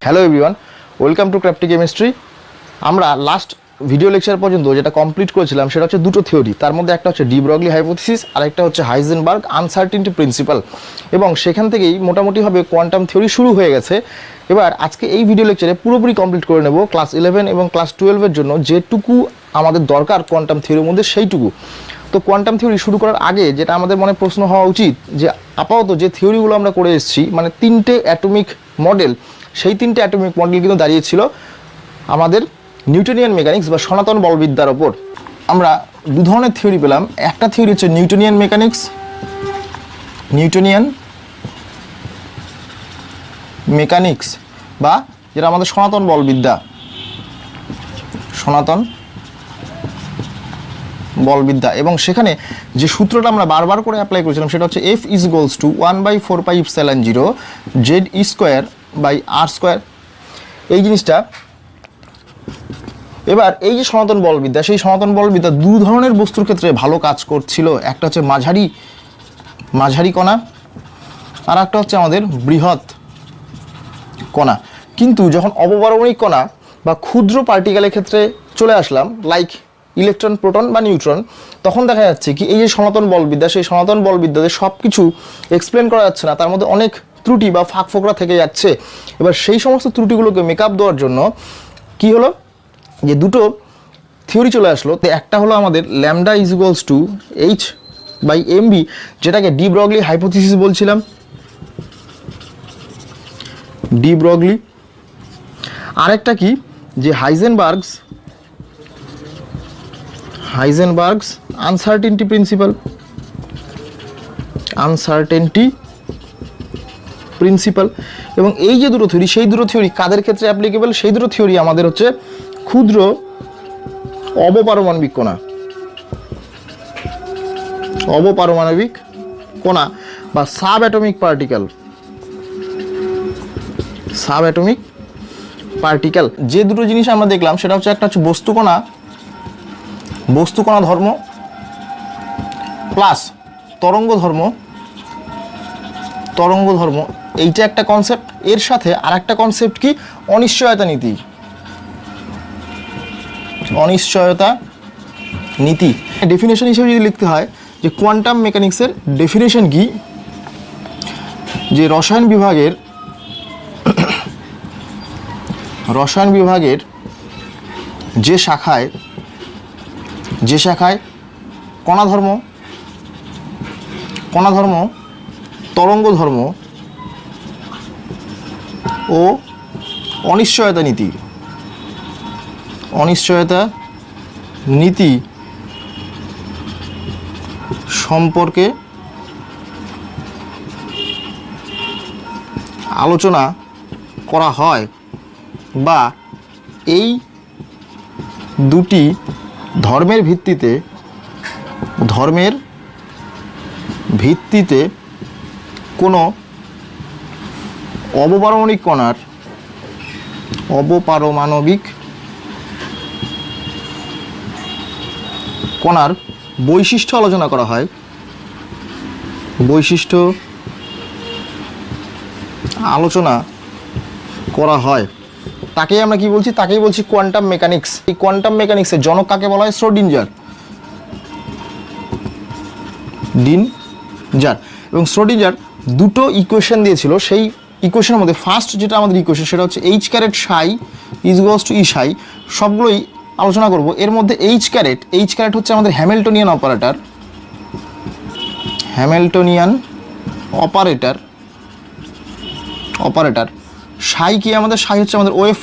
Hello everyone, welcome to Crafty Chemistry. আমরা last video lecture পর্যন্ত যেটা কমপ্লিট করেছিলাম সেটা হচ্ছে দুটো থিওরি। তার মধ্যে একটা হচ্ছে ডি ব্রগলি হাইপোথিসিস আর একটা হচ্ছে হাইজেনবার্গ আনসার্টিনিটি প্রিন্সিপাল, এবং সেখান থেকেই মোটামুটিভাবে কোয়ান্টাম থিওরি শুরু হয়ে গেছে। এবার আজকে এই ভিডিও লেকচারে পুরোপুরি কমপ্লিট করে নেব ক্লাস 11 এবং ক্লাস 12-এর জন্য যেটুকু আমাদের দরকার কোয়ান্টাম থিওরির মধ্যে সেইটুকু। তো কোয়ান্টাম থিওরি শুরু করার আগে যেটা আমাদের মনে প্রশ্ন হওয়া উচিত যে আপাতত যে থিওরিগুলো আমরা করে এসেছি, মানে তিনটে অ্যাটমিক মডেল, সেই তিনটে অ্যাটমিক মডেল কিন্তু দাঁড়িয়েছিল আমাদের নিউটনিয়ান মেকানিক্স বা সনাতন বলবিদ্যার ওপর। আমরা দু ধরনের থিওরি পেলাম। একটা থিওরি হচ্ছে নিউটনিয়ান মেকানিক্স বা যেটা আমাদের সনাতন বলবিদ্যা, এবং সেখানে যে সূত্রটা আমরা বারবার করে অ্যাপ্লাই করেছিলাম সেটা হচ্ছে F = 1/4πε0 Z²/r²। এই জিনিসটা এবার এই যে সনাতন বলবিদ্যা, সেই সনাতন বলবিদ্যা দু ধরনের বস্তুর ক্ষেত্রে ভালো কাজ করছিল। একটা হচ্ছে মাঝারি কণা, আর একটা হচ্ছে আমাদের বৃহৎ কণা। কিন্তু যখন অবপারমাণবিক কণা বা ক্ষুদ্র পার্টিকেলের ক্ষেত্রে চলে আসলাম, লাইক ইলেকট্রন, প্রোটন বা নিউট্রন, তখন দেখা যাচ্ছে কি এই যে সনাতন বলবিদ্যা, সেই সনাতন বলবিদ্যাতে সব কিছু এক্সপ্লেন করা যাচ্ছে না, তার মধ্যে অনেক ত্রুটি বা ফাঁক ফোকরা থেকে যাচ্ছে। এবার সেই সমস্ত ত্রুটিগুলোকে মেকআপ দেওয়ার জন্য কি হলো, যে দুটো থিওরি চলে আসলো। তো একটা হলো আমাদের ল্যামডা = h/mv, যেটাকে ডি ব্রগলি হাইপোথিসিস বলছিলাম, ডি ব্রগলি। আরেকটা কি, যে হাইজেনবার্গস আনসার্টেনটি প্রিন্সিপাল। এবং এই যে দুটো থিওরি, সেই দুটো থিওরি কাদের ক্ষেত্রে অ্যাপ্লিকেবল? সেই দুটো থিওরি আমাদের হচ্ছে ক্ষুদ্র অবপারমাণবিক কণা বা সাব অ্যাটমিক পার্টিকেল। যে দুটো জিনিস আমরা দেখলাম সেটা হচ্ছে একটা হচ্ছে বস্তুকণা ধর্ম প্লাস তরঙ্গ ধর্ম, এইটা একটা কনসেপ্ট। এর সাথে আর একটা কনসেপ্ট কি, অনিশ্চয়তা নীতি। ডেফিনেশন হিসেবে যদি লিখতে হয় যে কোয়ান্টাম মেকানিক্সের ডেফিনেশন কি, যে রসায়ন বিভাগের যে শাখায় কণা ধর্ম তরঙ্গ ধর্ম ও অনিশ্চয়তা নীতি সম্পর্কে আলোচনা করা হয়, বা এই দুটি ধর্মের ভিত্তিতে কোনো অবপারমাণবিক কণার বৈশিষ্ট্য আলোচনা করা হয়, তাকেই আমরা কি বলছি? তাকেই বলছি কোয়ান্টাম মেকানিক্স। এই কোয়ান্টাম মেকানিক্সের জনক কাকে বলা হয়? শ্রোডিঞ্জার। এবং শ্রোডিঞ্জার দুটো ইকুয়েশন দিয়েছিল। সেই ইকুয়েশনের মধ্যে ফার্স্ট যেটা আমাদের ইকুয়েশন সেটা হচ্ছে H⁻∗ = E⁻. সবগুলোই আলোচনা করব। এর মধ্যে H⁻ হচ্ছে আমাদের হ্যামিল্টনিয়ান অপারেটর। সাই কি আমাদের? সাই হচ্ছে আমাদের ওয়েভ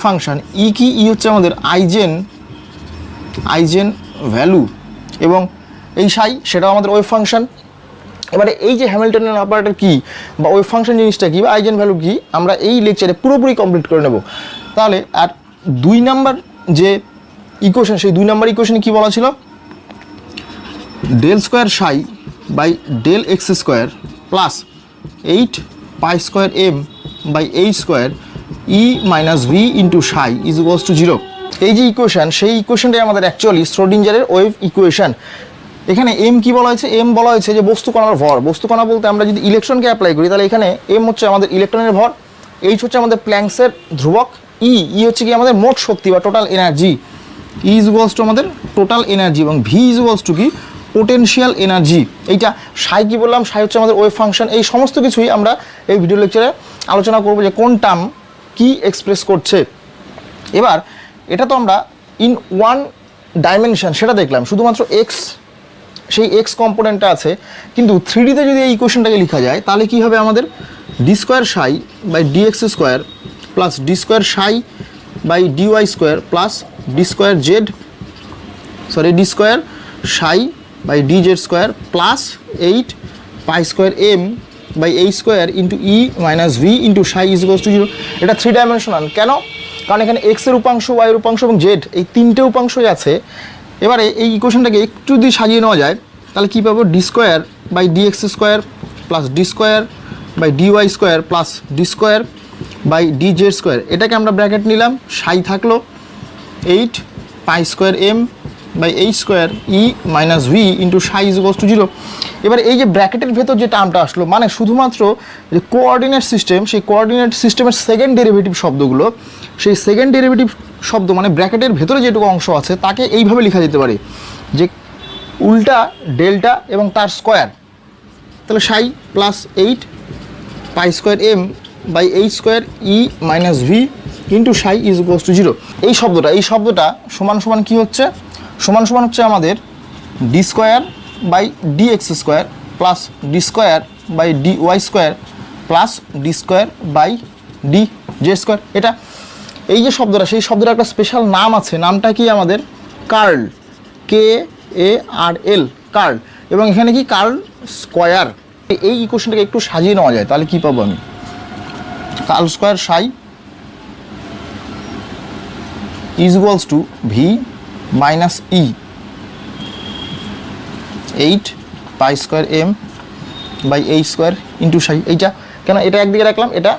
ফাংশন। ই কি? ই হচ্ছে আমাদের আইজেন ভ্যালু, এবং এই সাই সেটাও আমাদের ওয়েভ ফাংশন। এবারে এই যে হ্যামিল্টনিয়ান অপারেটর কি বা ওয়েভ ফাংশন জিনিসটা কি বা আইজেন ভ্যালু কি, আমরা এই লেকচারে পুরোপুরি কমপ্লিট করে নেব। তাহলে আর 2 নাম্বার যে ইকুয়েশন, সেই 2 নাম্বার ইকুয়েশনে কি বলা ছিল? ∇² ψ/∇x² plus 8π² m/h² E - v × ψ = 0। এই যে ইকুয়েশন, সেই ইকুয়েশনটাই আমাদের অ্যাকচুয়ালি শ্রোডিঞ্জারের ওয়েভ ইকুয়েশন। এখানে এম কি বলা হয়েছে, এম বলা হয়েছে যে বস্তু কণার ভর। বস্তু কণা বলতে আমরা যদি ইলেকট্রনকে অ্যাপ্লাই করি তাহলে এখানে এম হচ্ছে আমাদের ইলেকট্রনের ভর, এইচ হচ্ছে আমাদের প্ল্যাঙ্কসের ধ্রুবক, ই হচ্ছে কি আমাদের মোট শক্তি বা total energy, E is equals two আমাদের টোটাল এনার্জি এবং ভি ইজ ইকুয়ালস টু কি পোটেনশিয়াল এনার্জি। এইটা সাই কি বললাম, সাই হচ্ছে আমাদের ওয়েভ ফাংশন। এই সমস্ত কিছুই আমরা এই ভিডিও লেকচারে আলোচনা করবো যে কোন টার্ম কি এক্সপ্রেস করছে। এবার এটা তো আমরা ইন ওয়ান ডাইমেনশন সেটা দেখলাম, শুধুমাত্র এক্স, সেই এক্স কম্পোনেন্টটা আছে, কিন্তু 3Dতে যদি এই ইকুয়েশনটাকে লেখা যায় তাহলে কি হবে আমাদের d square psi by dx square plus d square psi by dy square plus d square z d square psi by d z square plus 8 pi square m by h square into E minus V into psi is equals to 0। এটা 3 dimensional. কেন? কারণ এখানে এক্সের উপাংশ, ওয়াইয়ের উপাংশ এবং Z এই তিনটে উপাংশই আছে। এবারে এই ইকুয়েশনটাকে একটু যদি সাজিয়ে নেওয়া যায় তাহলে কী পাবো, d square by dx square plus d square by dy square plus d square by d z square. এটাকে আমরা ব্র্যাকেট নিলাম, সাই থাকলো 8 pi square m by h square E minus V into psi is equals to 0। এবার এই যে ব্র্যাকেটের ভেতর যে টার্মটা আসলো, মানে শুধুমাত্র যে কোঅর্ডিনেট সিস্টেম, সেই কোঅর্ডিনেট সিস্টেমের সেকেন্ড ডেরিভেটিভ শব্দগুলো, সেই সেকেন্ড ডেরিভেটিভ শব্দ মানে ব্র্যাকেটের ভেতরে যেটুকু অংশ আছে তাকে এইভাবে লেখা যেতে পারে যে উল্টা ডেল্টা এবং তার স্কোয়ার। তাহলে psi plus 8 pi square m by h square E minus V into psi is equals to 0। এই শব্দটা সমান সমান কী হচ্ছে, সমান সমান হচ্ছে আমাদের d square by d x square plus d square by d y square plus d square by d z square. এটা এই যে শব্দটা, সেই শব্দটা একটা স্পেশাল নাম আছে, নামটা কি আমাদের কার্ল, KARL, কার্ল। এবং এখানে কি কার্ল স্কোয়ার। এই ইকুয়েশনটাকে একটু সাজিয়ে নেওয়া যায় তাহলে কি পাবো আমি, curl square psi is equals to V minus E 8 pi square m by h square into psi. এইটা কেন, এটা একদিকে রাখলাম, এটা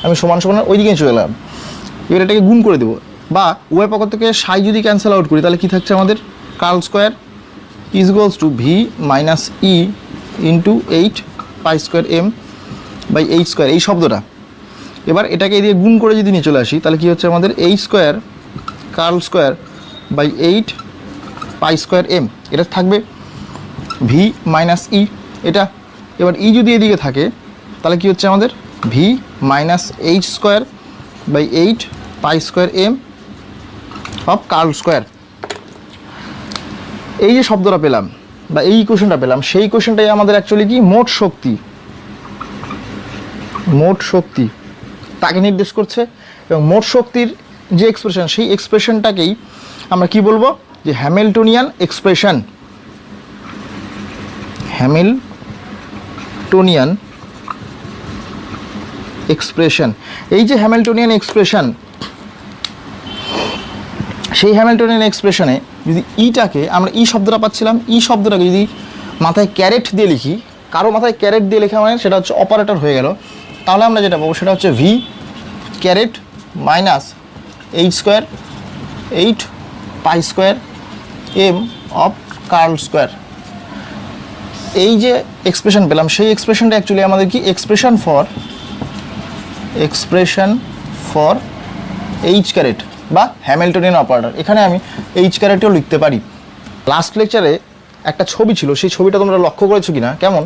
আমি সমান সমান ওই দিকে চলে গেলাম। এবার এটাকে গুণ করে দেবো, বা উভয় পক্ষ থেকে সাই যদি ক্যান্সেল আউট করি তাহলে কী থাকছে আমাদের, curl square is equals to V minus E into 8 pi square m by h square, এই শব্দটা। এবার এটাকে এদিকে গুণ করে যদি নিয়ে চলে আসি তাহলে কী হচ্ছে আমাদের h square curl square by 8 pi square m, এটা থাকবে ভি মাইনাস ই এটা। এবার ই যদি এদিকে থাকে তাহলে কী হচ্ছে আমাদের V minus h square by 8 pi square m of curl square. এই যে শব্দটা পেলাম বা এই ইকুয়েশনটা পেলাম, সেই ইকুয়েশনটাই আমাদের অ্যাকচুয়ালি কি মোট শক্তি তাকে নির্দেশ করছে। এবং মোট শক্তির যে এক্সপ্রেশন, সেই এক্সপ্রেশনটাকেই আমরা কি বলবো, যে হ্যামিল্টনিয়ান এক্সপ্রেশন। এই যে হ্যামিল্টনিয়ান এক্সপ্রেশন, সেই হ্যামিল্টনিয়ান এক্সপ্রেশনে যদি ইটাকে আমরা ই শব্দটা পাচ্ছিলাম, ই শব্দটাকে যদি মাথায় ক্যারেট দিয়ে লিখি, কারো মাথায় ক্যারেট দিয়ে লেখা মানে সেটা হচ্ছে অপারেটর হয়ে গেল, তাহলে আমরা যেটা পাবো সেটা হচ্ছে V caret minus h square 8 pi square m of curl square. এই যে এক্সপ্রেশন পেলাম, সেই এক্সপ্রেশনটা অ্যাকচুয়ালি আমাদের কি এক্সপ্রেশন ফর এইচ ক্যারেট বা হ্যামিল্টনিয়ান অপারেটর। এখানে আমি এইচ ক্যারেটও লিখতে পারি। লাস্ট লেকচারে একটা ছবি ছিল, সেই ছবিটা তোমরা লক্ষ্য করেছো কিনা, কেমন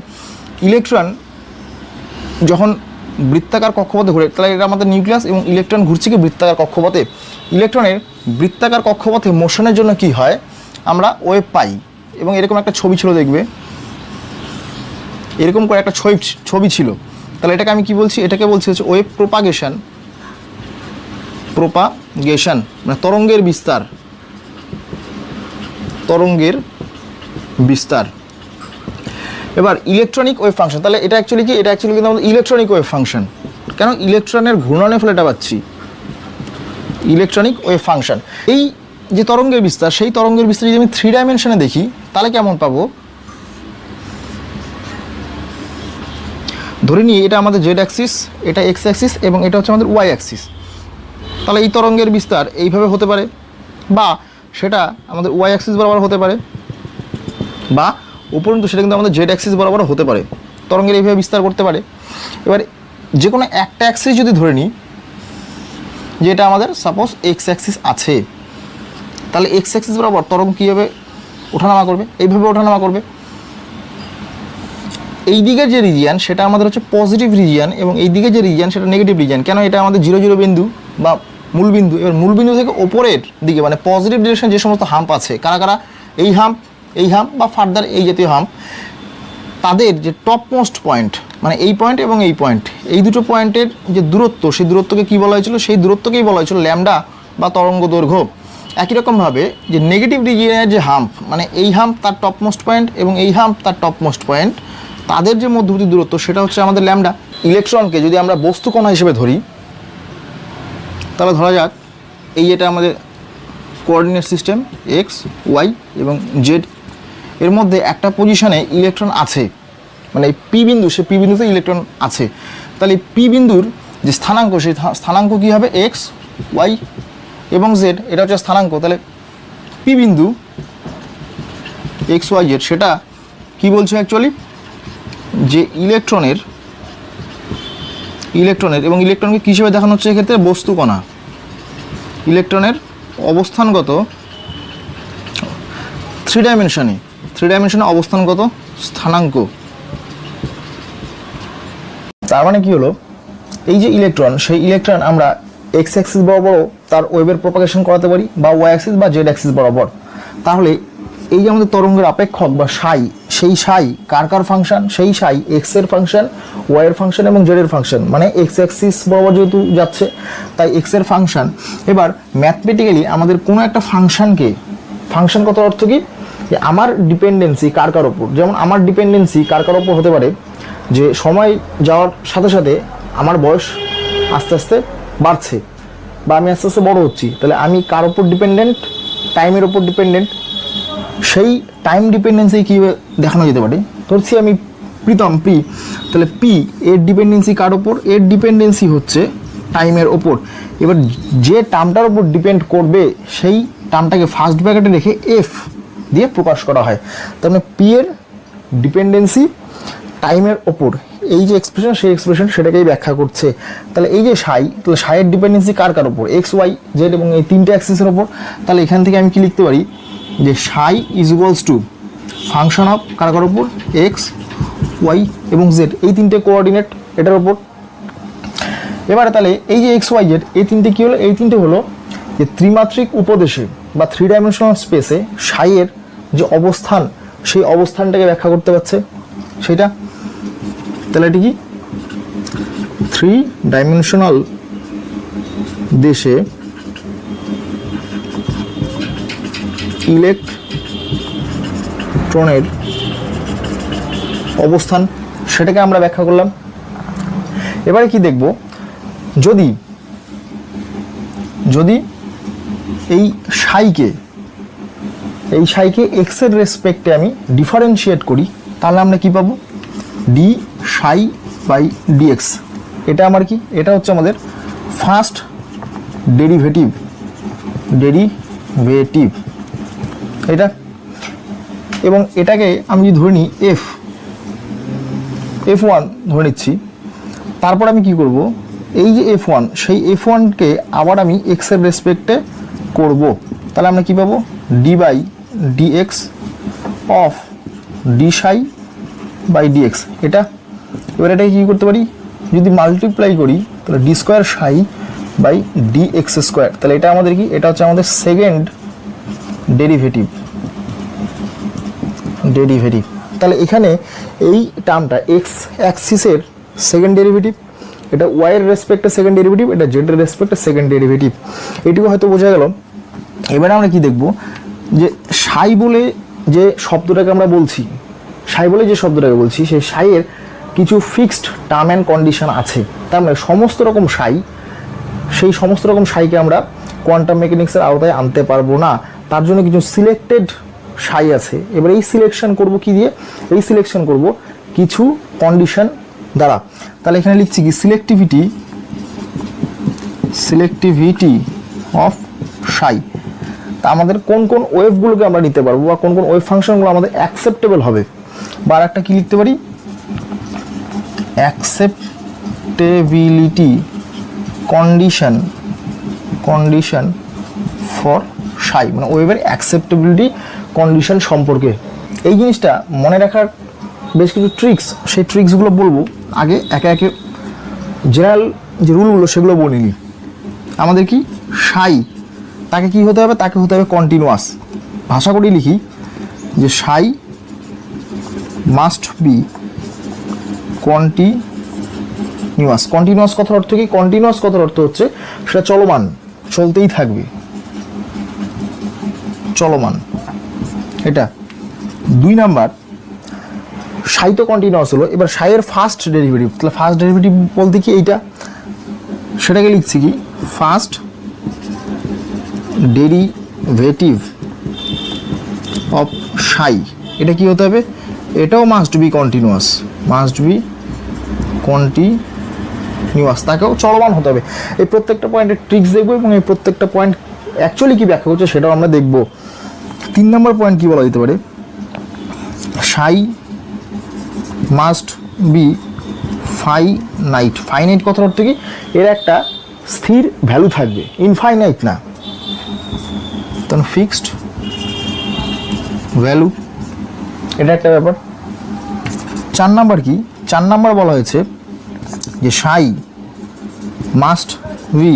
ইলেকট্রন যখন বৃত্তাকার কক্ষপথে ঘুরে, তাহলে এটা আমাদের নিউক্লিয়াস এবং ইলেকট্রন ঘুরছে কি বৃত্তাকার কক্ষপথে। ইলেকট্রনের বৃত্তাকার কক্ষপথে মোশনের জন্য কি হয়, আমরা ওয়েভ পাই। এবং এরকম একটা ছবি ছিল, দেখবে এরকম করে একটা ছবি ছিল। তাহলে এটাকে আমি কি বলছি, এটাকে বলছি হচ্ছে ওয়েভ প্রোপাগেশন, মানে তরঙ্গের বিস্তার। এবার ইলেকট্রনিক ওয়েভ ফাংশন, তাহলে এটা অ্যাকচুয়ালি কি, এটা অ্যাকচুয়ালি কিন্তু আমাদের ইলেকট্রনিক ওয়েভ ফাংশন। কেন, ইলেকট্রনের ঘূর্ণনের ফলে এটা পাচ্ছি ইলেকট্রনিক ওয়েভ ফাংশন। এই যে তরঙ্গের বিস্তার, সেই তরঙ্গের বিস্তার যদি আমি 3 ডাইমেনশনে দেখি তাহলে কেমন পাবো, ধরে নিই এটা আমাদের জেড অ্যাক্সিস, এটা এক্স অ্যাক্সিস এবং এটা হচ্ছে আমাদের ওয়াই অ্যাক্সিস। তাহলে এই তরঙ্গের বিস্তার এইভাবে হতে পারে, বা সেটা আমাদের ওয়াই অ্যাক্সিস বরাবর হতে পারে, বা উপরন্তু সেটা কিন্তু আমাদের জেড অ্যাক্সিস বরাবর হতে পারে, তরঙ্গের এইভাবে বিস্তার করতে পারে। এবার যে কোনো একটা অ্যাক্সিস যদি ধরে নিই যে এটা আমাদের সাপোজ এক্স অ্যাক্সিস আছে, তাহলে এক্স অ্যাক্সিস বরাবর তরঙ্গ কীভাবে ওঠানামা করবে, এইভাবে ওঠানামা করবে। এই দিকের যে রিজিয়ান সেটা আমাদের হচ্ছে পজিটিভ রিজিয়ান, এবং এই দিকের যে রিজিয়ান সেটা নেগেটিভ রিজিয়ান। কেন? এটা আমাদের 0 0 বিন্দু বা মূল বিন্দু। এবার মূল বিন্দু থেকে ওপরের দিকে মানে পজিটিভ ডিরেকশন যে সমস্ত হাম্প আছে, কারা কারা, এই হাম্প বা ফার্দার এই জাতীয় হাম্প, তাদের যে টপ মোস্ট পয়েন্ট মানে এই পয়েন্ট এবং এই পয়েন্ট, এই দুটো পয়েন্টের যে দূরত্ব, সেই দূরত্বকে কী বলা হয়েছিল? সেই দূরত্বকেই বলা হয়েছিল ল্যামডা বা তরঙ্গ দৈর্ঘ্য। একই রকমভাবে যে নেগেটিভ রিজিয়নের যে হাম্প মানে এই হাম্প তার টপ মোস্ট পয়েন্ট এবং এই হাম্প তার টপ মোস্ট পয়েন্ট, তাদের যে মধ্যবর্তী দূরত্ব সেটা হচ্ছে আমাদের ল্যামডা। ইলেকট্রনকে যদি আমরা বস্তুকণা হিসেবে ধরি, তাহলে ধরা যাক এই এটা আমাদের কোঅর্ডিনেট সিস্টেম এক্স ওয়াই এবং জেড, এর মধ্যে একটা পজিশনে ইলেকট্রন আছে, মানে এই পি বিন্দু, সে পি বিন্দুতে ইলেকট্রন আছে। তাহলে পি বিন্দুর যে স্থানাঙ্ক, সেই স্থানাঙ্ক কী হবে? এক্স ওয়াই এবং জেড, এটা হচ্ছে স্থানাঙ্ক। তাহলে পি বিন্দু এক্স ওয়াই জেড সেটা কী বলছে অ্যাকচুয়ালি? যে ইলেকট্রনের এবং ইলেকট্রনকে কী হিসেবে দেখানো হচ্ছে এক্ষেত্রে? বস্তুকণা। ইলেকট্রনের অবস্থানগত থ্রি ডাইমেনশনে অবস্থানগত স্থানাঙ্ক। তার মানে কি হলো? এই যে ইলেকট্রন, সেই ইলেকট্রন আমরা এক্স অ্যাক্সিস বরাবর তার ওয়েভের প্রপাগেশন করাতে পারি, বা ওয়াই অ্যাক্সিস বা জেড অ্যাক্সিস বরাবর। তাহলে এই যে আমাদের তরঙ্গের অপেক্ষক বা সাই, সেই সাই কার ফাংশন? সেই সাই এক্স এর ফাংশন, ওয়াই এর ফাংশন এবং জেড এর ফাংশন, মানে এক্স অ্যাক্সিস বরাবর যেহেতু যাচ্ছে তাই এক্স এর ফাংশন। এবার ম্যাথমেটিক্যালি আমাদের কোনো একটা ফাংশনকে, ফাংশন কত অর্থ কি? যে আমার ডিপেন্ডেন্সি কার ওপর, যেমন আমার ডিপেন্ডেন্সি কার ওপর হতে পারে যে সময় যাওয়ার সাথে সাথে আমার বয়স আস্তে আস্তে বাড়ছে বা আমি আস্তে আস্তে বড় হচ্ছি, তাহলে আমি কার ওপর ডিপেন্ডেন্ট? টাইমের ওপর ডিপেন্ডেন্ট। সেই টাইম ডিপেন্ডেন্সি কীভাবে দেখানো যেতে পারে? ধরছি আমি প্রীতম পি, তাহলে পি এর ডিপেন্ডেন্সি কার ওপর? এর ডিপেন্ডেন্সি হচ্ছে টাইমের ওপর। এবার যে টার্মটার ওপর ডিপেন্ড করবে সেই টার্মটাকে ফার্স্ট ব্র্যাকেটে রেখে এফ দিয়ে প্রকাশ করা হয়। তার মানে পি এর ডিপেন্ডেন্সি টাইমের ওপর, এই যে এক্সপ্রেশন, সেই এক্সপ্রেশন সেটাকেই ব্যাখ্যা করছে। তাহলে এই যে সাই, তাহলে সাইয়ের ডিপেন্ডেন্সি কার ওপর? এক্স ওয়াই জেড এবং এই তিনটে অ্যাক্সিসের ওপর। তাহলে এখান থেকে আমি কি লিখতে পারি? যে psi is equals to function of কার ওপর? এক্স ওয়াই এবং জেড, এই তিনটে কোঅর্ডিনেট এটার ওপর। এবারে তাহলে এই যে এক্স ওয়াই জেড, এই তিনটে কী হলো? এই তিনটে হলো যে ত্রিমাত্রিক উপদেশে বা থ্রি ডাইমেনশনাল স্পেসে সাইয়ের যে অবস্থান, সেই অবস্থানটাকে ব্যাখ্যা করতে পারছে সেটা। তাহলে এটি কি? থ্রি ডাইমেনশনাল দেশে ইলেকট্রনের অবস্থান, সেটাকে আমরা ব্যাখ্যা করলাম। এবারে কি দেখব? যদি এই সাইকে এক্স এর রেসপেক্টে আমি ডিফারেন্সিয়েট করি, তাহলে আমরা কি পাবো? D psi by dx. এটা আমার কি? এটা হচ্ছে আমাদের ফার্স্ট ডেরিভেটিভ এটা। এবং এটাকে আমি যদি ধরে নিই F1 ধরে নিচ্ছি, তারপর আমি কি করব? এই যে F1, সেই F1কে আবার আমি এক্স এর রেসপেক্টে করব, তাহলে আমরা কি পাবো? D by dx of d psi by dx এটা। এবার এটাকে কী করতে পারি? যদি মাল্টিপ্লাই করি তাহলে d square psi by d x square. তাহলে এটা আমাদের কি? এটা হচ্ছে আমাদের সেকেন্ড ডেরিভেটিভ। তাহলে এখানে এই টার্মটা এক্স অ্যাক্সিসের সেকেন্ড ডেরিভেটিভ, এটা ওয়াই এর রেসপেক্টে সেকেন্ড ডেরিভেটিভ, এটা জেড এর রেসপেক্টে সেকেন্ড ডেরিভেটিভ। এটুকু হয়তো বোঝা গেল। এবারে আমরা কি দেখব? যে সাই বলে যে শব্দটাকে আমরা বলছি, সেই সাইয়ের কিছু ফিক্সড টার্ম অ্যান্ড কন্ডিশন আছে। তার মানে সমস্ত রকম সাইকে আমরা কোয়ান্টাম মেকানিক্সের আওতায় আনতে পারবো না, তার জন্য কিছু সিলেক্টেড সাই আছে। এবার এই সিলেকশন করব কি দিয়ে? এই সিলেকশন করব কিছু কন্ডিশন দ্বারা। তাহলে এখানে লিখছি কি? সিলেক্টিভিটি অফ সাই। তা আমাদের কোন কোন ওয়েভগুলোকে আমরা নিতে পারবো বা কোন কোন ওয়েভ ফাংশনগুলো আমাদের অ্যাকসেপ্টেবল হবে, বা আর একটা কি লিখতে পারি, অ্যাকসেপ্টেবিলিটি কন্ডিশন ফর সাই, মানে ওয়েভের অ্যাকসেপ্টেবিলিটি কন্ডিশন সম্পর্কে। এই জিনিসটা মনে রাখার বেশ কিছু ট্রিক্স, সেই ট্রিক্সগুলো বলবো। আগে একে একে জেনারেল যে রুলগুলো সেগুলো বলে নিই। আমাদের কি সাই, তাকে কি হতে হবে, তাকে হতে হবে কন্টিনিউয়াস। ভাষা করে লিখি যে সাই মাস্ট বি কন্টিনিউয়াস। কন্টিনিউয়াস কথার অর্থ কি? কন্টিনিউয়াস কথার অর্থ হচ্ছে সেটা চলমান, চলতেই থাকবে, চলমান। এটা 2 নাম্বার। সাই তো কন্টিনিউয়াস হলো, এবার সাইয়ের ফার্স্ট ডেরিভেটিভ, তাহলে ফার্স্ট ডেরিভেটিভ বলতে কি এইটা, সেটাকে লিখছি কি ফার্স্ট ডেরিভেটিভ অফ সাই। এটা কি হতে হবে, এটাও মাস্ট বি কন্টিনিউয়াস, তাকেও চলমান হতে হবে। এই প্রত্যেকটা পয়েন্টের ট্রিক্স দেখবো এবং এই প্রত্যেকটা পয়েন্ট অ্যাকচুয়ালি কি ব্যাখ্যা করছে সেটাও আমরা দেখব। 3 নম্বর পয়েন্ট কি বলা যেতে পারে, সাই মাস্ট বি ফাইনাইট। ফাইনাইট কথার অর্থ কি, এর একটা স্থির ভ্যালু থাকবে, ইনফাইনাইট না। তখন ফিক্সড ভ্যালু, এটা একটা ব্যাপার। 4 নাম্বার কি, 4 নাম্বার বলা হয়েছে যে সাই মাস্ট বি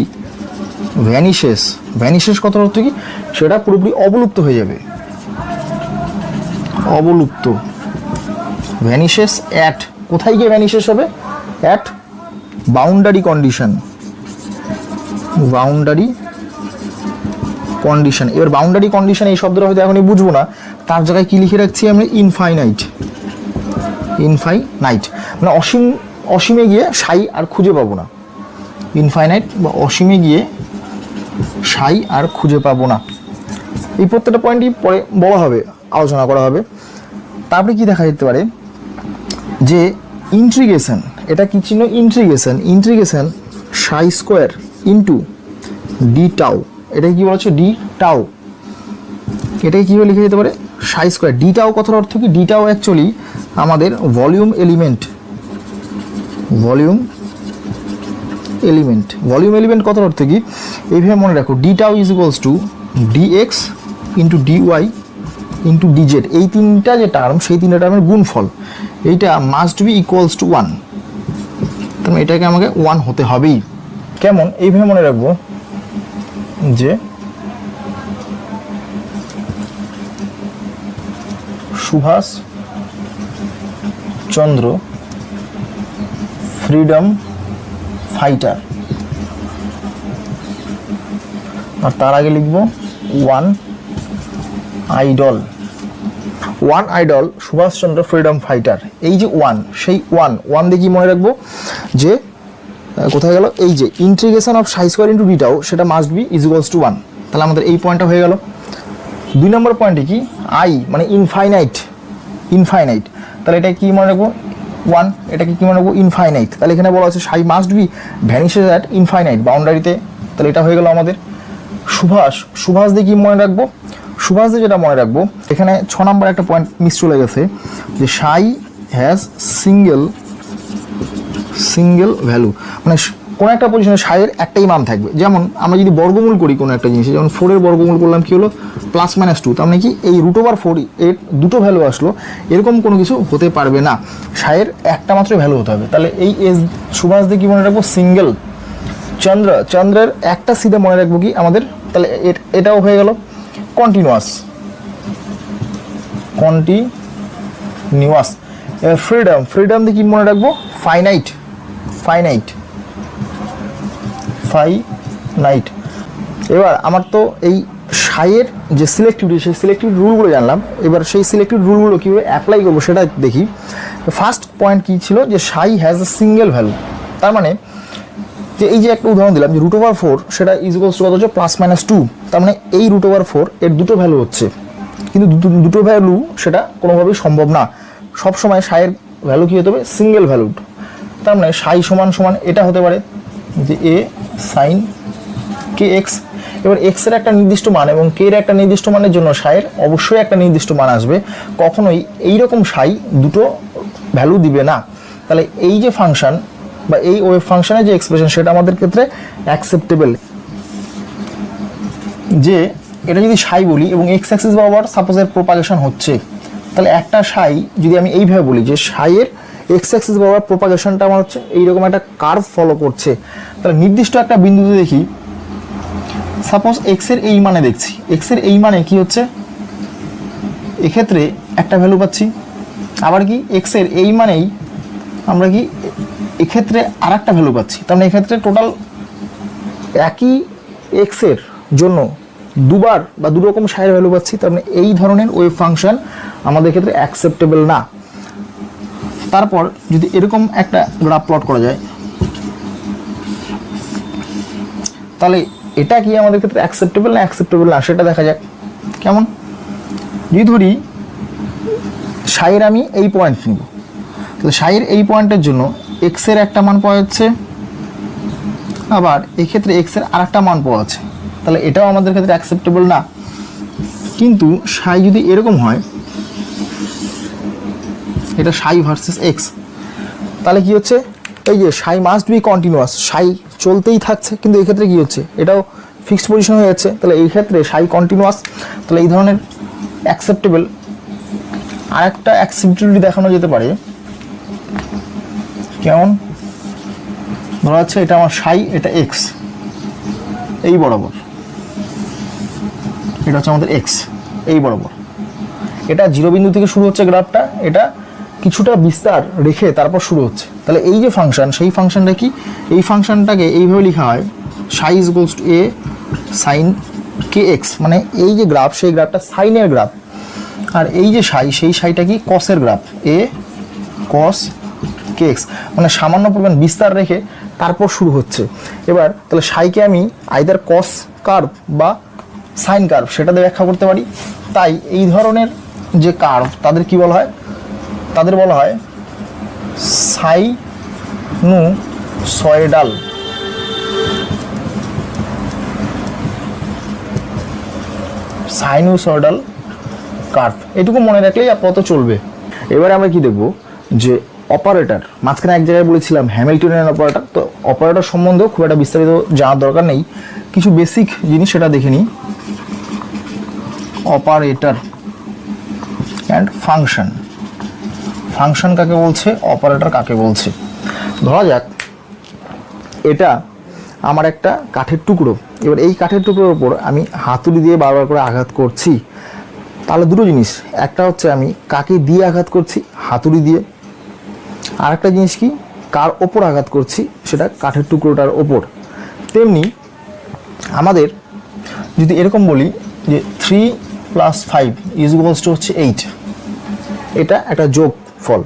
ভ্যানিশেস কথার অর্থ কি, সেটা পুরোপুরি অবলুপ্ত হয়ে যাবে, অবলুপ্ত। ভ্যানিশেস অ্যাট, কোথায় গিয়ে ভ্যানিশেস হবে, অ্যাট বাউন্ডারি কন্ডিশন। এবার বাউন্ডারি কন্ডিশন এই শব্দটা হয়তো এখনই বুঝবো না, তার জায়গায় কি লিখে রাখছি আমরা, ইনফাইনাইট, মানে অসীমে গিয়ে সাই আর খুঁজে পাবো না। ইনফাইনাইট বা অসীমে গিয়ে সাই আর খুঁজে পাবো না। এই প্রত্যেকটা পয়েন্টই পরে বলা হবে, আলোচনা করা হবে। তারপরে কি দেখা যেতে পারে যে ইন্ট্রিগেশন, এটা কি চিহ্ন, ইন্ট্রিগেশন সাই স্কোয়ার ইন্টু ডি টাউ। এটা কি বলা হচ্ছে, ডি টাউ। এটাকে কীভাবে লিখে যেতে পারে, সাই স্কোয়ার। ডি টাউ কথার অর্থ কি, ডি টাউ অ্যাকচুয়ালি আমাদের ভলিউম এলিমেন্ট কথার অর্থ কি, এইভাবে মনে রাখো, d tau is equals to dx into dy into dz. এই তিনটা যে টার্ম, সেই তিনটা টার্মের গুণফল, এইটা মাস্ট বি ইকুয়ালস টু 1। তাহলে এটাকে আমাকে 1 হতে হবেই। কেমন, এইভাবে মনে রাখবো যে সুভাষ চন্দ্র ফ্রিডম ফাইটার, আর তার আগে লিখবো 1 আইডল সুভাষচন্দ্র ফ্রিডম ফাইটার। এই যে 1, সেই 1 দিয়ে কি মনে রাখবো যে কোথায় গেল, এই যে integration of Sai square into D tau, সেটা must be is equals two 1। তাহলে আমাদের এই পয়েন্টটা হয়ে গেল। 2 নম্বর পয়েন্টে কি, আই মানে ইনফাইনাইট। তাহলে এটা কি মনে রাখবো, 1, এটাকে কি মনে রাখবো, ইনফাইনাইট। তাহলে এখানে বলা আছে psi must be vanishes at infinite, বাউন্ডারিতে। তাহলে এটা হয়ে গেল আমাদের। সুভাষ দিয়ে কি মনে রাখবো, সুভাষ দিয়ে যেটা মনে রাখবো, এখানে 6 নম্বর একটা পয়েন্ট মিস চলে গেছে, যে সাই হ্যাজ সিঙ্গেল ভ্যালু, মানে কোনো একটা পজিশনে সাইয়ের একটাই মান থাকবে। যেমন আমরা যদি বর্গমূল করি কোনো একটা জিনিসে, যেমন 4 এর বর্গমূল করলাম, কি হলো, +-2। তার মানে কি, এই √4 এর দুটো ভ্যালু আসলো, এরকম কোনো কিছু হতে পারবে না, সাইয়ের একটা মাত্র ভ্যালু হতে হবে। তাহলে এই সুভাষ দিয়ে কি মনে রাখবো, সিঙ্গেল। চন্দ্রের একটা সিধে মনে রাখবো কি আমাদের, তাহলে এটাও হয়ে গেল কন্টিনিউয়াস। ফ্রিডম দিয়ে কি মনে রাখবো, ফাইনাইট। এবার আমার তো এই সাইয়ের যে সিলেক্টিভিটি, সেই সিলেক্টিভ রুলগুলো জানলাম। এবার সেই সিলেক্টিভ রুলগুলো কীভাবে অ্যাপ্লাই করবো সেটা দেখি। ফার্স্ট পয়েন্ট কী ছিল, যে সাই হ্যাজ এ সিঙ্গেল ভ্যালু। তার মানে যে এই যে একটা উদাহরণ দিলাম, যে √4 সেটা ইজ ইকুয়ালস টু কত হচ্ছে, +-2। তার মানে এই √4 এর দুটো ভ্যালু হচ্ছে, কিন্তু দুটো ভ্যালু সেটা কোনোভাবেই সম্ভব না। সবসময় সাইয়ের ভ্যালু কী হতে হবে, সিঙ্গেল ভ্যালুড। তার মানে সাই সমান এটা হতে পারে যে a sin kx। এবার এক্স এর একটা নির্দিষ্ট মান এবং কে এর একটা নির্দিষ্ট মানের জন্য সাইয়ের অবশ্যই একটা নির্দিষ্ট মান আসবে, কখনোই এইরকম সাই দুটো ভ্যালু দিবে না। তাহলে এই যে ফাংশন বা এই ওয়েভ ফাংশনের যে এক্সপ্রেশন সেটা আমাদের ক্ষেত্রে অ্যাকসেপ্টেবল। যে এটা যদি সাই বলি এবং এক্স অ্যাক্সিস বরাবর সাপোজ এর প্রোপাগেশন হচ্ছে, তাহলে একটা সাই যদি আমি এইভাবে বলি যে সাইয়ের এক্স অ্যাক্সিস বরাবর প্রোপাগেশনটা আমার হচ্ছে এইরকম একটা কার্ভ ফলো করছে, তাহলে নির্দিষ্ট একটা বিন্দুতে দেখি সাপোজ এক্স এর এই মানে দেখছি, এক্স এর এই মানে কি হচ্ছে এক্ষেত্রে একটা ভ্যালু পাচ্ছি, আবার কি এক্স এর এই মানেই আমরা কি এক্ষেত্রে আর একটা ভ্যালু পাচ্ছি। তার মানে এক্ষেত্রে টোটাল একই এক্স এর জন্য দুবার বা দুরকম সাইয়ের ভ্যালু পাচ্ছি। তার মানে এই ধরনের ওয়েভ ফাংশন আমাদের ক্ষেত্রে অ্যাকসেপ্টেবল না। তারপর যদি এরকম একটা গ্রাফ প্লট করা যায়, তাহলে এটা কি আমাদের ক্ষেত্রে অ্যাকসেপ্টেবল না অ্যাকসেপ্টেবল না সেটা দেখা যাক। কেমন, যদি ধরি সাইয়ের আমি এই পয়েন্ট নিব, তাহলে সাইয়ের এই পয়েন্টের জন্য এক্স এর একটা মান পাওয়া যাচ্ছে, আবার এক্ষেত্রে এক্স এর আর একটা মান পাওয়া যাচ্ছে, তাহলে এটাও আমাদের ক্ষেত্রে অ্যাকসেপ্টেবল না। কিন্তু সাই যদি এরকম হয়, এটা সাই ভার্সেস এক্স, তাহলে কি হচ্ছে এই যে সাই মাস্ট বি কন্টিনিউয়াস, সাই চলতেই থাকছে, কিন্তু এই ক্ষেত্রে কি হচ্ছে এটাও ফিক্সড পজিশন হয়ে যাচ্ছে, তাহলে এই ক্ষেত্রে সাই কন্টিনিউয়াস, তাহলে এই ধরনের অ্যাকসেপ্টেবল। আর একটা অ্যাকসেপ্টেবিলিটি দেখানো যেতে পারে, কেমন ধরা যাচ্ছে এটা আমার সাই, এটা এক্স এই বরাবর, এটা হচ্ছে আমাদের এক্স এই বরাবর, এটা জিরো বিন্দু থেকে শুরু হচ্ছে গ্রাফটা, এটা কিছুটা বিস্তার রেখে তারপর শুরু হচ্ছে। তাহলে এই যে ফাংশন, সেই ফাংশনটা কি, এই ফাংশনটাকে এইভাবে লেখা হয় psi is equals to A sine k x, মানে এই যে গ্রাফ সেই গ্রাফটা সাইনের গ্রাফ, আর এই যে সাই সেই সাইটা কি কসের গ্রাফ, এ কস কে এক্স, মানে সামান্য পরিমাণ বিস্তার রেখে তারপর শুরু হচ্ছে। এবার তাহলে সাইকে আমি আইদার কস কার্ভ বা সাইন কার্ভ সেটাতে ব্যাখ্যা করতে পারি। তাই এই ধরনের যে কার্ভ তাদের কি বলা হয়, তাদের বলা হয় সাইনুসয়েডাল। সাইনুসয়েডাল কার্ভ, এটুকু মনে রাখলেই আপাতত চলবে। এবারে আমরা কি দেখব যে অপারেটর, মাঝখানে এক জায়গায় বলেছিলাম হ্যামিল্টনিয়ান অপারেটর, তো অপারেটর সম্বন্ধেও খুব একটা বিস্তারিত জানার দরকার নেই, কিছু বেসিক জিনিস সেটা দেখে নিই। অপারেটর অ্যান্ড ফাংশন, ফাংশন কাকে বলছে, অপারেটর কাকে বলছে। ধরা যাক এটা আমার একটা কাঠের টুকরো, এবার এই কাঠের টুকরোর উপর আমি হাতুড়ি দিয়ে বারবার করে আঘাত করছি, তাহলে দুটো জিনিস, একটা হচ্ছে আমি কাকে দিয়ে আঘাত করছি, হাতুড়ি দিয়ে, আর একটা জিনিস কি কার ওপর আঘাত করছি, সেটা কাঠের টুকরোটার ওপর। তেমনি আমাদের যদি এরকম বলি যে 3 + 5 = হচ্ছে 8, এটা একটা যোগ ফল,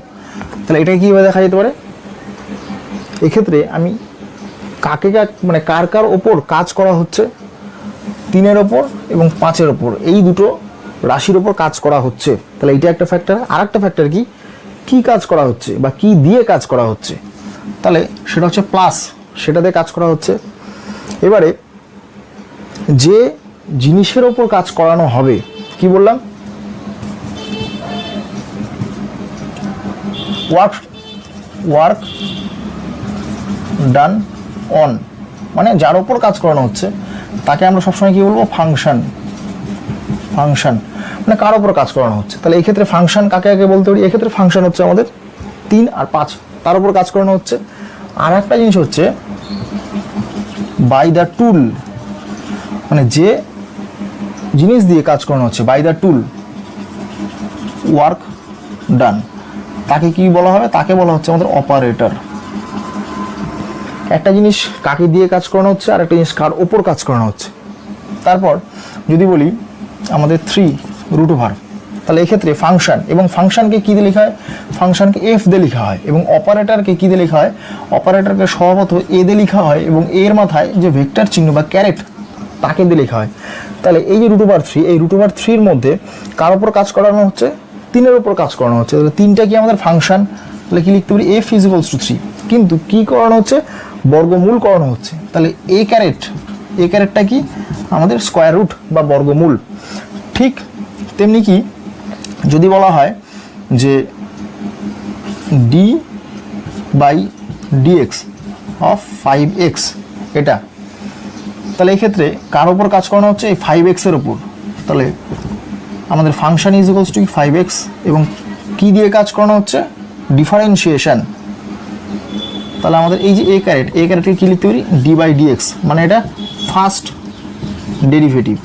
তাহলে এটা কীভাবে দেখা যেতে পারে, এক্ষেত্রে আমি কাকে মানে কার কার ওপর কাজ করা হচ্ছে, 3-এর ওপর এবং 5-এর ওপর, এই দুটো রাশির ওপর কাজ করা হচ্ছে, তাহলে এটা একটা ফ্যাক্টর। আর একটা ফ্যাক্টর কি, কি কাজ করা হচ্ছে বা কি দিয়ে কাজ করা হচ্ছে, তাহলে সেটা হচ্ছে প্লাস, সেটাতে কাজ করা হচ্ছে। এবারে যে জিনিসের ওপর কাজ করানো হবে, কি বললাম, ওয়ার্ক ডান অন, মানে যার ওপর কাজ করানো হচ্ছে তাকে আমরা সবসময় কি বলবো, ফাংশন। ফাংশন মানে কার ওপর কাজ করানো হচ্ছে, তাহলে এই ক্ষেত্রে ফাংশন কাকে আগে বলতে পারি, এক্ষেত্রে ফাংশন হচ্ছে আমাদের 3 আর 5, তার উপর কাজ করানো হচ্ছে। আর একটা জিনিস হচ্ছে বাই দ্য টুল, মানে যে জিনিস দিয়ে কাজ করানো হচ্ছে, by the tool work done, তাকে কি বলা হবে, তাকে বলা হচ্ছে আমাদের অপারেটর। একটা জিনিস কাকে দিয়ে কাজ করানো হচ্ছে, আর একটা জিনিস কার ওপর কাজ করানো হচ্ছে। তারপর যদি বলি আমাদের 3√, তাহলে এক্ষেত্রে ফাংশন, এবং ফাংশনকে কী দিয়ে লেখা হয়, ফাংশনকে এফ দিয়ে লেখা হয়, এবং অপারেটরকে কী দিয়ে লেখা হয়, অপারেটরকে স্বভাবত এ দিয়ে লেখা হয়, এবং এর মাথায় যে ভেক্টর চিহ্ন বা ক্যারেট তাকে দিয়ে লেখা হয়। তাহলে এই যে √3, এই √3-এর মধ্যে কার ওপর কাজ করানো হচ্ছে, 3-এর ওপর কাজ করানো হচ্ছে, তাহলে 3টা কি আমাদের ফাংশন, তাহলে কি লিখতে পারি, f = 3, কিন্তু কি করানো হচ্ছে, বর্গমূল করানো হচ্ছে, তাহলে এ ক্যারেট এ ক্যারেটটা কি আমাদের স্কোয়ার রুট বা বর্গমূল। ঠিক তেমনি কি যদি বলা হয় যে D by dx of 5x, এটা তাহলে এই ক্ষেত্রে কার ওপর কাজ করানো হচ্ছে? এই 5x এর ওপর। তাহলে আমাদের function is equals two 5x এবং কি দিয়ে কাজ করানো হচ্ছে? ডিফারেন্সিয়েশন। তাহলে আমাদের এই যে এ ক্যারেটকে কি লিখতে পারি? ডি বাই ডিএক্স, মানে এটা ফার্স্ট ডেরিভেটিভ,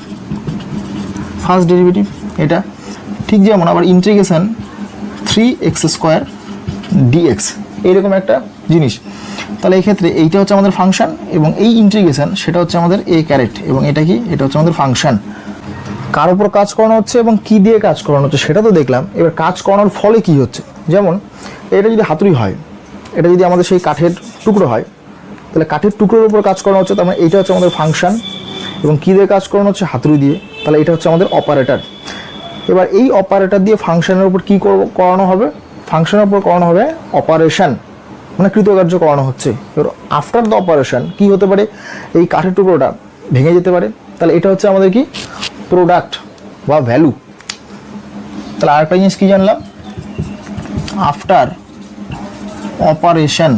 এটা ঠিক যেমন আবার ইন্টিগ্রেশন 3x² dx এইরকম একটা জিনিস। তাহলে এই ক্ষেত্রে এইটা হচ্ছে আমাদের ফাংশন এবং এই ইন্টিগ্রেশন সেটা হচ্ছে আমাদের এ ক্যারেট এবং এটা কি? এটা হচ্ছে আমাদের ফাংশন। কার উপর কাজ করানো হচ্ছে এবং কি দিয়ে কাজ করানো হচ্ছে সেটা তো দেখলাম। এবার কাজ করানোর ফলে কি হচ্ছে? যেমন এটা যদি হাতুড়ি হয়, এটা যদি আমাদের সেই কাঠের টুকরো হয়, তাহলে কাঠের টুকরোর উপর কাজ করানো হচ্ছে, তার মানে এইটা হচ্ছে আমাদের ফাংশন এবং কী দিয়ে কাজ করানো হচ্ছে? হাতুড়ি দিয়ে। তাহলে এটা হচ্ছে আমাদের অপারেটর। এবার এই অপারেটর দিয়ে ফাংশনের উপর কী করানো হবে? ফাংশনের উপর করানো হবে অপারেশন, মানে কৃতকার্য করানো হচ্ছে। এবার আফটার দ্য অপারেশন কী হতে পারে? এই কাঠের টুকরোটা ভেঙে যেতে পারে। তাহলে এটা হচ্ছে আমাদের কি? প্রোডাক্ট বা ভ্যালু। তাহলে আরেকটা জিনিস কী জানলাম? আফটার অপারেশন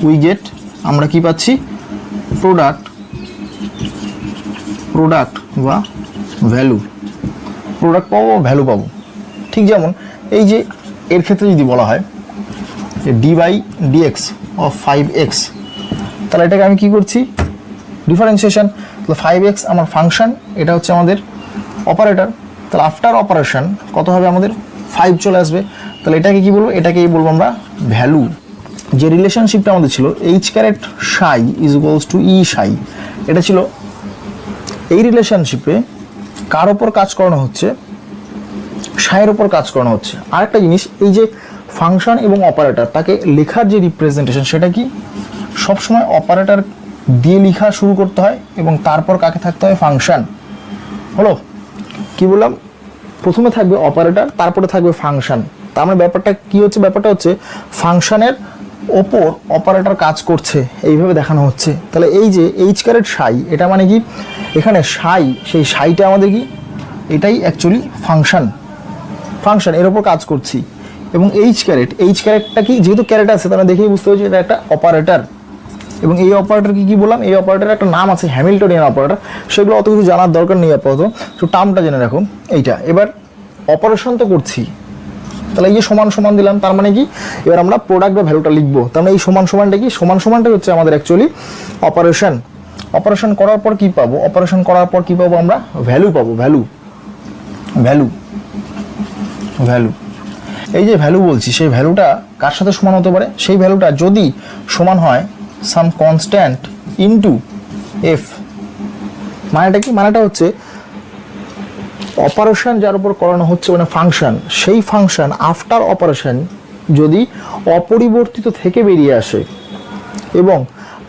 উই গেট, আমরা কি পাচ্ছি? প্রোডাক্ট বা ভ্যালু। প্রোডাক্ট পাবো, ভ্যালু পাবো। ঠিক যেমন এই যে এর ক্ষেত্রে যদি বলা হয় যে D by dx of 5x, তাহলে এটাকে আমি কি করছি? ডিফারেন্সিয়েশন। তাহলে 5x আমার ফাংশন, এটা হচ্ছে আমাদের অপারেটর। তাহলে আফটার অপারেশন কত হবে? আমাদের 5 চলে আসবে। তাহলে এটাকে কি বলবো? এটাকেই বলবো আমরা ভ্যালু। যে রিলেশনশিপটা আমাদের ছিল H carat Sai is equals to ই সাই, এটা ছিল। এই রিলেশনশিপে কার ওপর কাজ করানো হচ্ছে? সাইয়ের ওপর কাজ করানো হচ্ছে। আরেকটা জিনিস, এই যে ফাংশন এবং অপারেটর, তাকে লেখার যে রিপ্রেজেন্টেশন সেটা কি? সবসময় অপারেটর দিয়ে লেখা শুরু করতে হয় এবং তারপর কাকে থাকতে হয়? ফাংশন। হলো কি বললাম? প্রথমে থাকবে অপারেটর, তারপরে থাকবে ফাংশন। তার মানে ব্যাপারটা কি হচ্ছে? ব্যাপারটা হচ্ছে ফাংশনের ওপর অপারেটর কাজ করছে, এইভাবে দেখানো হচ্ছে। তাহলে এই যে এইচ ক্যারেট সাই, এটা মানে কি? এখানে সাই, সেই সাইটা আমাদের কি? এটাই অ্যাকচুয়ালি ফাংশন, এর ওপর কাজ করছি। এবং এইচ ক্যারেটটা কি? যেহেতু ক্যারেট আছে তাহলে দেখেই বুঝতে হচ্ছে এটা একটা অপারেটর। এবং এই অপারেটর কি বললাম? এই অপারেটরের একটা নাম আছে হ্যামিল্টনিয়ান অপারেটর, সেগুলো অত কিছু জানার দরকার নেই আপাতত, তো টার্মটা জেনে রাখো এইটা। এবার অপারেশন তো করছি, তাহলে এই যে সমান সমান দিলাম, তার মানে কি? এবার আমরা প্রোডাক্ট বা ভ্যালুটা লিখবো। তার মানে এই সমান সমানটা কি? সমান সমানটাই হচ্ছে আমাদের অ্যাকচুয়ালি অপারেশন। অপারেশন করার পর কি পাবো? অপারেশন করার পর কি পাবো? আমরা ভ্যালু পাবো। ভ্যালু। এই যে ভ্যালু বলছি, সেই ভ্যালুটা কার সাথে সমান হতে পারে? সেই ভ্যালুটা যদি সমান হয় সাম কনস্ট্যান্ট ইনটু এফ। মানেটা কি? মানেটা হচ্ছে অপারেশন যার উপর করানো হচ্ছে মানে ফাংশন, সেই ফাংশন আফটার অপারেশন যদি অপরিবর্তিত থেকে বেরিয়ে আসে এবং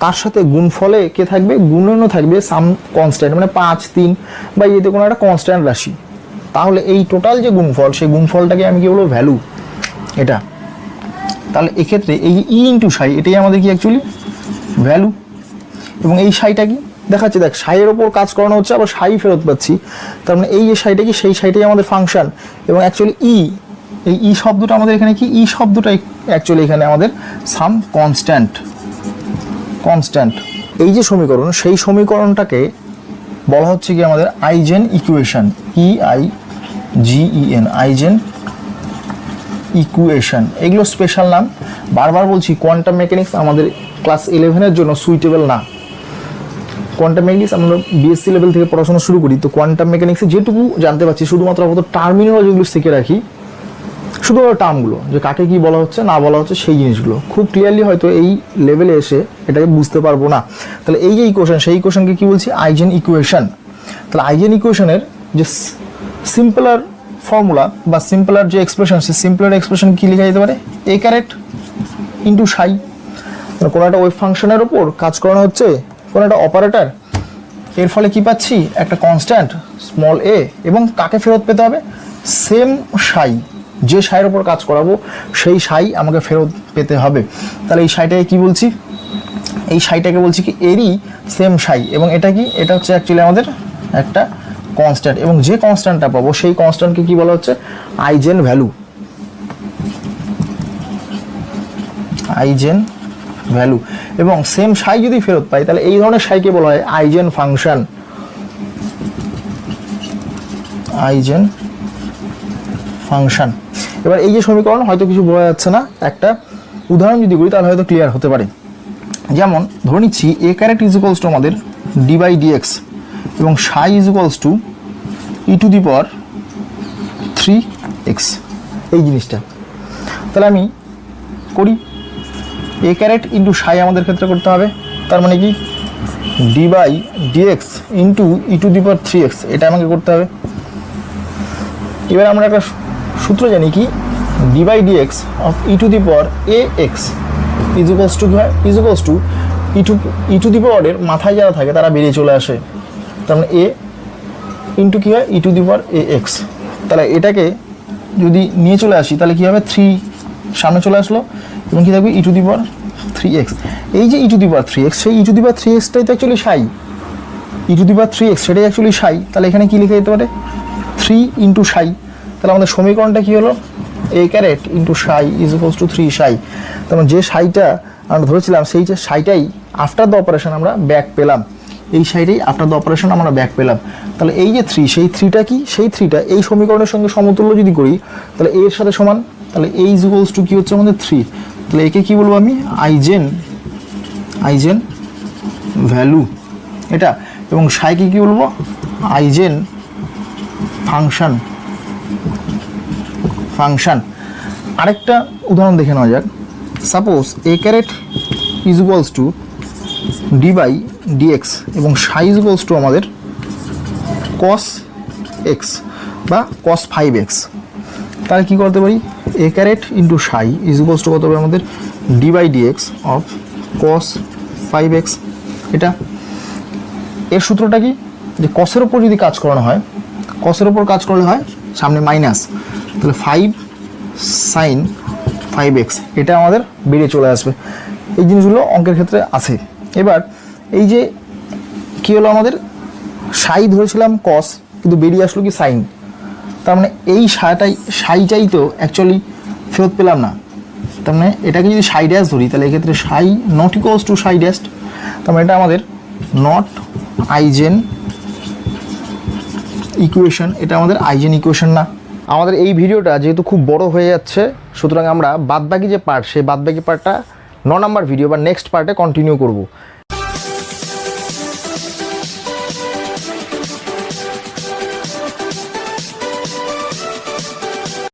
তার সাথে গুণফলে কে থাকবে? গুণনও থাকবে সাম কনস্ট্যান্ট, মানে 5, 3 বা এতে কোনো একটা কনস্ট্যান্ট রাশি, তাহলে এই টোটাল যে গুণফল, সেই গুণফলটাকে আমি কি বলবো? ভ্যালু। এটা তাহলে এক্ষেত্রে এই ই ইন্টু সাই, এটাই আমাদের কি অ্যাকচুয়ালি ভ্যালু। এবং এই সাইটা কি দেখাচ্ছে? দেখ, সাইয়ের ওপর কাজ করানো হচ্ছে, আবার সাই ফেরত পাচ্ছি, তার মানে এই যে সাইটা কি? সেই সাইটাই আমাদের ফাংশন। এবং অ্যাকচুয়ালি এই ই শব্দটা আমাদের এখানে কি? ই শব্দটাই অ্যাকচুয়ালি এখানে আমাদের সাম কনস্ট্যান্ট। এই যে সমীকরণ, সেই সমীকরণটাকে বলা হচ্ছে কি আমাদের eigen equation, EIGEN, eigen equation. এগুলো স্পেশাল নাম, বারবার বলছি কোয়ান্টাম মেকানিক্স আমাদের ক্লাস 11-এর জন্য সুইটেবল না। কোয়ান্টাম মেকানিক্স আমরা বিএসসি লেভেল থেকে পড়াশোনা শুরু করি, তো কোয়ান্টাম মেকানিক্সে যেটুকু জানতে পারছি শুধুমাত্র আমাদের টার্মিনোলজিগুলো শিখে রাখি, শুধুমাত্র টার্মগুলো, যে কাকে কি বলা হচ্ছে না বলা হচ্ছে সেই জিনিসগুলো খুব ক্লিয়ারলি হয়তো এই লেভেলে এসে এটাকে বুঝতে পারবো না। তাহলে এই যে ইকুয়েশন, সেই ইকুয়েশনকে কি বলছি? Eigen equation. তাহলে আইজেন ইকুয়েশনের যে সিম্পলার ফর্মুলা বা সিম্পলার যে এক্সপ্রেশন, সেই সিম্পলার এক্সপ্রেশন কি লেখা যেতে পারে? এ ক্যারেট ইন্টু সাই। কোনো একটা ওয়েভ ফাংশনের ওপর কাজ করানো হচ্ছে, কোনো একটা অপারেটর, এর ফলে কি পাচ্ছি? একটা কনস্ট্যান্ট স্মল এ, এবং কাকে ফেরত পেতে হবে? সেম সাই, যে সাইয়ের ওপর কাজ করাবো সেই সাই আমাকে ফেরত পেতে হবে। তাহলে এই সাইটাকে কি বলছি? এই সাইটাকে বলছি কি এরই সেম সাই, এবং এটা কি, এটা হচ্ছে অ্যাকচুয়ালি আমাদের একটা কনস্ট্যান্ট, এবং যে কনস্ট্যান্টটা পাবো সেই কনস্ট্যান্টকে কি বলা হচ্ছে আইজেন ভ্যালু। আইজেন ভ্যালু, এবং সেম সাই যদি ফেরত পাই তাহলে এই ধরনের সাইকে বলা হয় আইজেন ফাংশন। Eigen function. এবার এই যে সমীকরণ হয়তো কিছু বোঝা যাচ্ছে না, একটা উদাহরণ যদি করি তাহলে হয়তো ক্লিয়ার হতে পারে। যেমন ধরে নিচ্ছি এ ক্যারেট ইজ ইকুয়ালস টু আমাদের ডি বাই ডিএক্স এবং psi is equals to e to the power 3x, এই জিনিসটা। তাহলে আমি করি এ ক্যারেট ইন্টু সাই আমাদের ক্ষেত্রে করতে হবে, তার মানে কি d by dx into e to the power 3x, এটা আমাকে করতে হবে। এবার আমরা একটা সূত্র জানি কি d by dx of e to the power a x is equals to কি হয়, is equals to e to the পাওয়ারের মাথায় যারা থাকে তারা বেরিয়ে চলে আসে, তার মানে এ ইন্টু কী হয় ই to the power a x. তাহলে এটাকে যদি নিয়ে চলে আসি তাহলে কী হবে 3 সামনে চলে আসলো এবং কী থাকবে ই টু দি পাওয়ার 3x। এই যে ই টু দি পাওয়ার 3x, সেই ই টু দি পাওয়ার 3xটাই তো actually Sai, E to the power 3x সেটাই অ্যাকচুয়ালি সাই। তাহলে এখানে কী লিখে যেতে পারে 3 ইন্টু সাই। তাহলে আমাদের সমীকরণটা কী হলো এ caret into psi is equals two 3 সাই। তার যে সাইটা আমরা ধরেছিলাম সেই যে সাইটাই আফটার দ্য অপারেশন আমরা ব্যাক পেলাম, এই সাইডেই আফটার দ্য অপারেশন আমরা ব্যাক পেলাম। তাহলে এই যে 3, সেই 3টা কি, সেই 3টা এই সমীকরণের সঙ্গে সমতুল্য যদি করি তাহলে এর সাথে সমান, তাহলে এই ইজ ইকুয়ালস টু কী হচ্ছে আমাদের 3। তাহলে একে কী বলবো আমি আইজেন ভ্যালু এটা, এবং সাইকে কী বলবো আইজেন ফাংশন। আরেকটা উদাহরণ দেখে নেওয়া যাক। Suppose A caret is equals to d by dx এবং সাই ইজ ইকুয়ালস টু আমাদের কস এক্স বা কস 5x। তাহলে কী করতে পারি A caret into psi is equals to কত হবে আমাদের d by dx of cos 5x। এটা এর সূত্রটা কি, যে কসের ওপর যদি কাজ করানো হয়, কসের ওপর কাজ করলে হয় সামনে মাইনাস, তাহলে 5 সাইন 5x, এটা আমাদের বেরিয়ে চলে আসবে। এই জিনিসগুলো অঙ্কের ক্ষেত্রে আছে। এবার এই যে কী হলো আমাদের সাই ধরেছিলাম কস, কিন্তু বেরিয়ে আসলো কি সাইন, তার মানে এই সাইটাই তো অ্যাকচুয়ালি ফেরত পেলাম না। তার মানে এটাকে যদি সাই ড্যাশ ধরি তাহলে এক্ষেত্রে সাই not equals to Sai dash, তার মানে এটা আমাদের নট আইজেন ইকুয়েশন, এটা আমাদের আইজেন ইকুয়েশন না। আমাদের এই ভিডিওটা যেহেতু খুব বড় হয়ে যাচ্ছে, সুতরাং আমরা বাদবাকি যে পার্ট, সেই বাদবাকি পার্টটা 9 নম্বর ভিডিও বা নেক্সট পার্টে কন্টিনিউ করব।